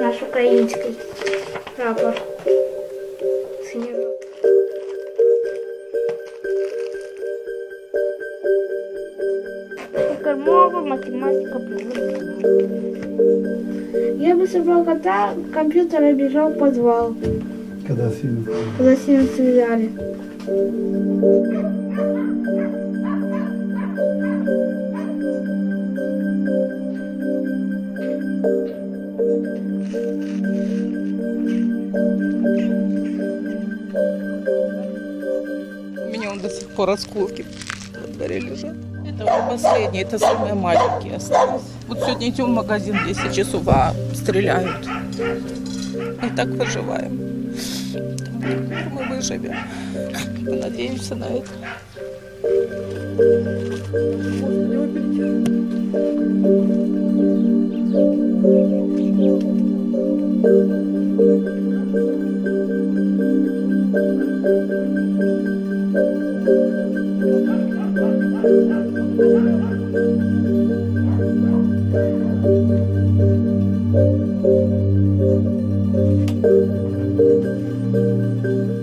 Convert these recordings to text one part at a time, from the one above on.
Наш український прапор. Синьо-жовтий. Мова, математика, природный. Я бы собрал кота, компьютер и бежал в подвал. Когда сильно? Когда сильно стреляли. У меня он до сих пор осколки на дворе лежат. Это уже последние, это самые маленькие остались. Вот сегодня идем в магазин 10 часов, а стреляют. И так выживаем. Мы выживем. Мы надеемся на это.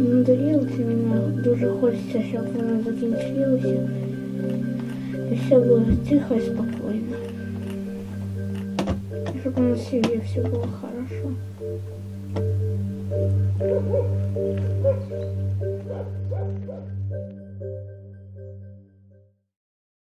Надоелося мене, дуже хочеться, щоб воно закінчилося. І все було тихо і спокійно. Щоб на сім'ї все було хорошо.